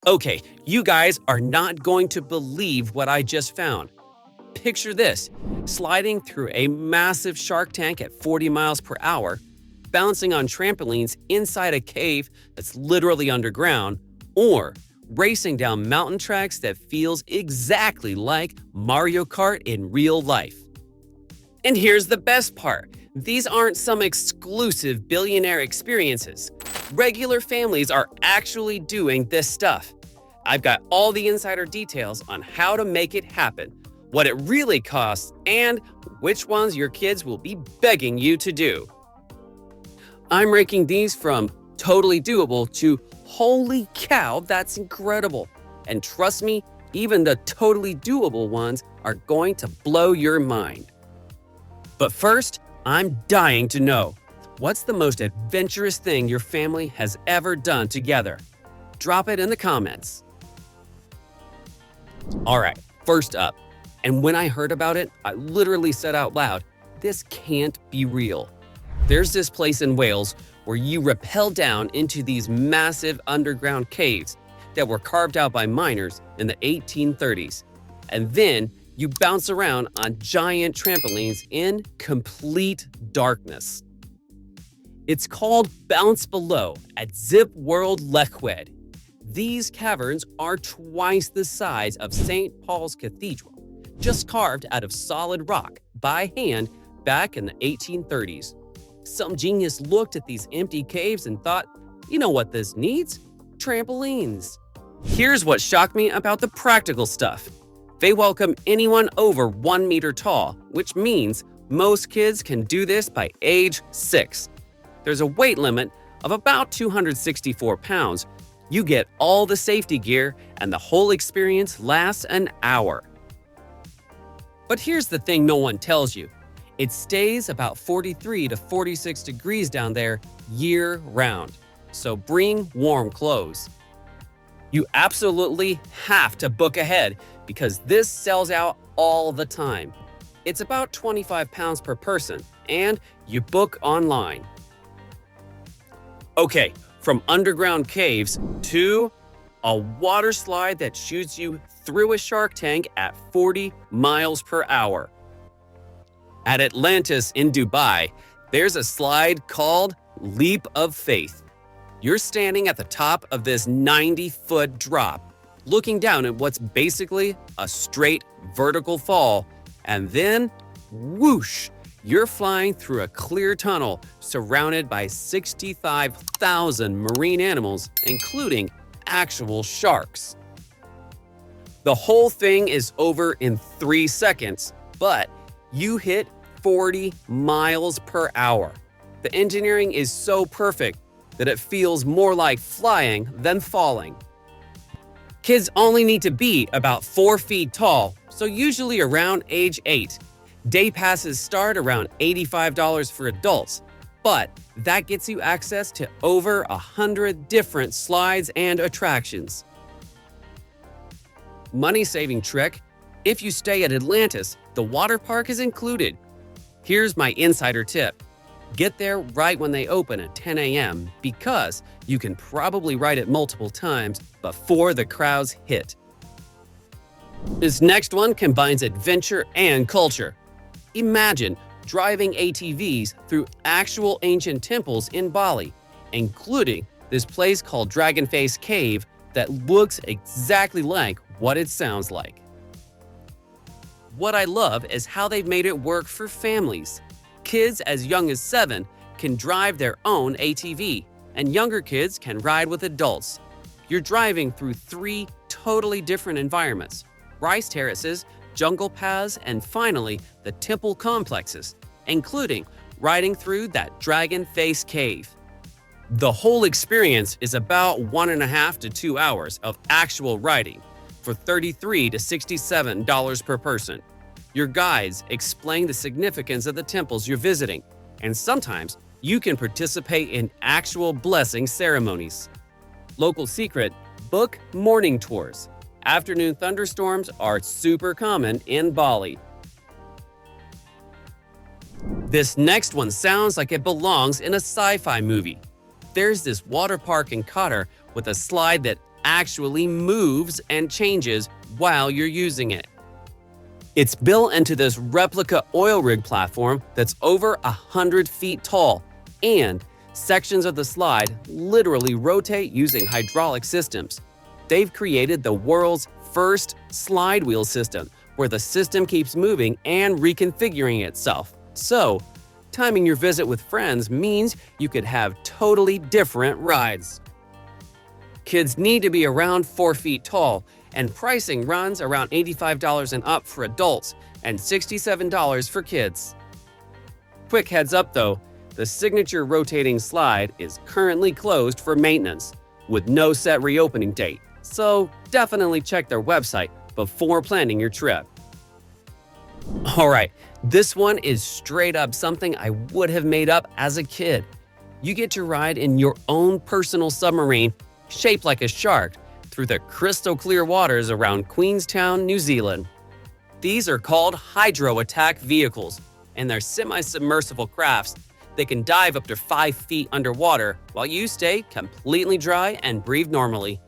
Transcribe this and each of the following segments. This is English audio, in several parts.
Okay, you guys are not going to believe what I just found. Picture this, sliding through a massive shark tank at 40 miles per hour, bouncing on trampolines inside a cave that's literally underground, or racing down mountain tracks that feels exactly like Mario Kart in real life. And here's the best part. These aren't some exclusive billionaire experiences. Regular families are actually doing this stuff. I've got all the insider details on how to make it happen, what it really costs, and which ones your kids will be begging you to do. I'm ranking these from totally doable to holy cow, that's incredible. And trust me, even the totally doable ones are going to blow your mind. But first, I'm dying to know, what's the most adventurous thing your family has ever done together? Drop it in the comments. Alright, first up, and when I heard about it, I literally said out loud, this can't be real. There's this place in Wales where you rappel down into these massive underground caves that were carved out by miners in the 1830s. And then you bounce around on giant trampolines in complete darkness. It's called Bounce Below at Zip World Lechwed. These caverns are twice the size of St. Paul's Cathedral, just carved out of solid rock by hand back in the 1830s. Some genius looked at these empty caves and thought, you know what this needs? Trampolines. Here's what shocked me about the practical stuff. They welcome anyone over 1 meter tall, which means most kids can do this by age 6. There's a weight limit of about 264 pounds. You get all the safety gear, and the whole experience lasts an hour. But here's the thing no one tells you. It stays about 43 to 46 degrees down there year-round, so bring warm clothes. You absolutely have to book ahead because this sells out all the time. It's about 25 pounds per person, and you book online. Okay, from underground caves to a water slide that shoots you through a shark tank at 40 miles per hour. At Atlantis in Dubai, there's a slide called Leap of Faith. You're standing at the top of this 90-foot drop, looking down at what's basically a straight vertical fall, and then whoosh, you're flying through a clear tunnel surrounded by 65,000 marine animals, including actual sharks. The whole thing is over in 3 seconds, but you hit 40 miles per hour. The engineering is so perfect that it feels more like flying than falling. Kids only need to be about 4 feet tall, so usually around age 8. Day passes start around $85 for adults, but that gets you access to over 100 different slides and attractions. Money-saving trick: if you stay at Atlantis, the water park is included. Here's my insider tip. Get there right when they open at 10 a.m. because you can probably ride it multiple times before the crowds hit. This next one combines adventure and culture. Imagine driving ATVs through actual ancient temples in Bali, including this place called Dragon Face Cave that looks exactly like what it sounds like. What I love is how they've made it work for families. Kids as young as 7 can drive their own ATV, and younger kids can ride with adults. You're driving through 3 totally different environments: rice terraces, jungle paths, and finally, the temple complexes, including riding through that Dragon Face Cave. The whole experience is about 1.5 to 2 hours of actual riding for $33 to $67 per person. Your guides explain the significance of the temples you're visiting, and sometimes you can participate in actual blessing ceremonies. Local secret: book morning tours. Afternoon thunderstorms are super common in Bali. This next one sounds like it belongs in a sci-fi movie. There's this water park in Qatar with a slide that actually moves and changes while you're using it. It's built into this replica oil rig platform that's over 100 feet tall, and sections of the slide literally rotate using hydraulic systems. They've created the world's first SlideWheel system, where the system keeps moving and reconfiguring itself. So, timing your visit with friends means you could have totally different rides. Kids need to be around 4 feet tall, and pricing runs around $85 and up for adults and $67 for kids. Quick heads up though, the signature rotating slide is currently closed for maintenance, with no set reopening date, so definitely check their website before planning your trip. Alright, this one is straight up something I would have made up as a kid. You get to ride in your own personal submarine, shaped like a shark, through the crystal clear waters around Queenstown, New Zealand. These are called hydro attack vehicles, and they're semi-submersible crafts. They can dive up to 5 feet underwater while you stay completely dry and breathe normally.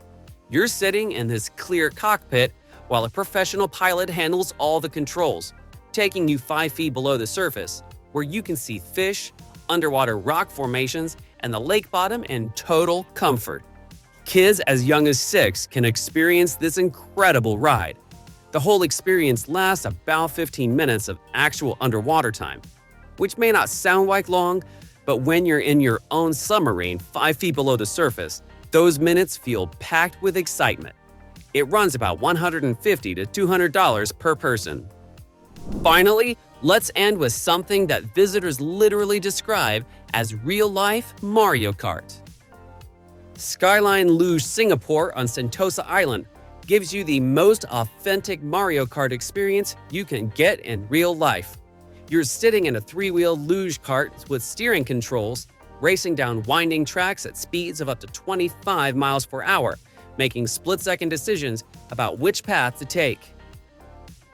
You're sitting in this clear cockpit while a professional pilot handles all the controls, taking you 5 feet below the surface, where you can see fish, underwater rock formations, and the lake bottom in total comfort. Kids as young as 6 can experience this incredible ride. The whole experience lasts about 15 minutes of actual underwater time, which may not sound like long, but when you're in your own submarine 5 feet below the surface, those minutes feel packed with excitement. It runs about $150 to $200 per person. Finally, let's end with something that visitors literally describe as real-life Mario Kart. Skyline Luge Singapore on Sentosa Island gives you the most authentic Mario Kart experience you can get in real life. You're sitting in a 3-wheel luge cart with steering controls, racing down winding tracks at speeds of up to 25 miles per hour, making split-second decisions about which path to take.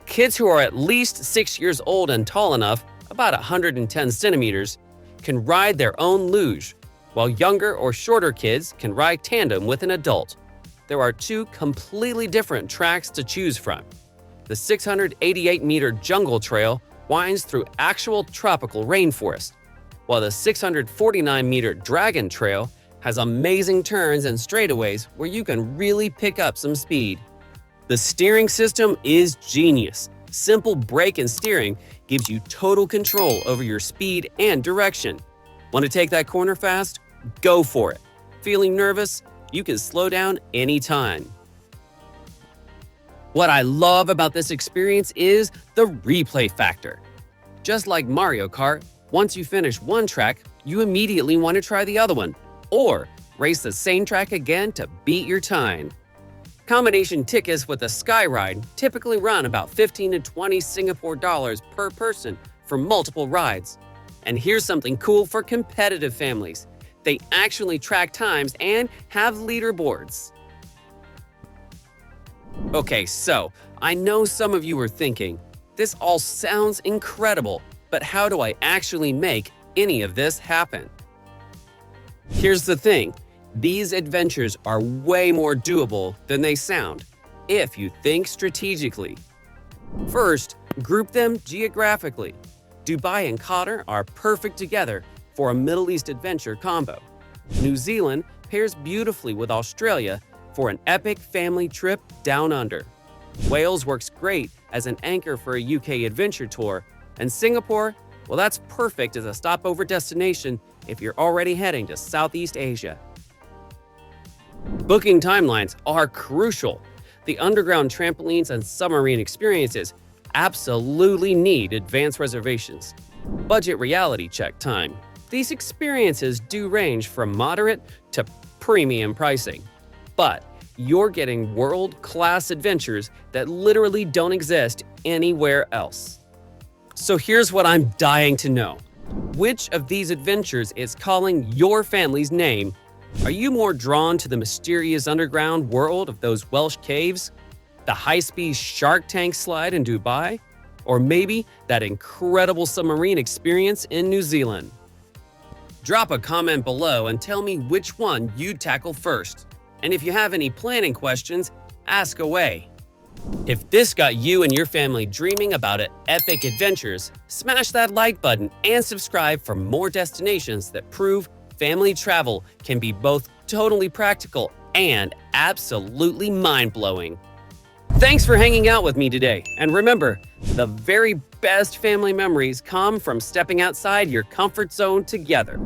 Kids who are at least 6 years old and tall enough, about 110 centimeters, can ride their own luge, while younger or shorter kids can ride tandem with an adult. There are 2 completely different tracks to choose from. The 688-meter jungle trail winds through actual tropical rainforest, while the 649-meter dragon trail has amazing turns and straightaways where you can really pick up some speed. The steering system is genius. Simple brake and steering gives you total control over your speed and direction. Want to take that corner fast? Go for it. Feeling nervous? You can slow down anytime. What I love about this experience is the replay factor. Just like Mario Kart, once you finish one track, you immediately want to try the other one, or race the same track again to beat your time. Combination tickets with a Sky Ride typically run about 15 to 20 Singapore dollars per person for multiple rides. And here's something cool for competitive families. They actually track times and have leaderboards. Okay, so I know some of you are thinking, this all sounds incredible, but how do I actually make any of this happen? Here's the thing, these adventures are way more doable than they sound, if you think strategically. First, group them geographically. Dubai and Qatar are perfect together for a Middle East adventure combo. New Zealand pairs beautifully with Australia for an epic family trip down under. Wales works great as an anchor for a UK adventure tour, and Singapore, well, that's perfect as a stopover destination if you're already heading to Southeast Asia. Booking timelines are crucial. The underground trampolines and submarine experiences absolutely need advance reservations. Budget reality check time. These experiences do range from moderate to premium pricing, but you're getting world-class adventures that literally don't exist anywhere else. So here's what I'm dying to know. Which of these adventures is calling your family's name? Are you more drawn to the mysterious underground world of those Welsh caves? The high-speed Shark Tank slide in Dubai? Or maybe that incredible submarine experience in New Zealand? Drop a comment below and tell me which one you'd tackle first. And if you have any planning questions, ask away. If this got you and your family dreaming about epic adventures, smash that like button and subscribe for more destinations that prove family travel can be both totally practical and absolutely mind-blowing. Thanks for hanging out with me today, and remember, the very best family memories come from stepping outside your comfort zone together.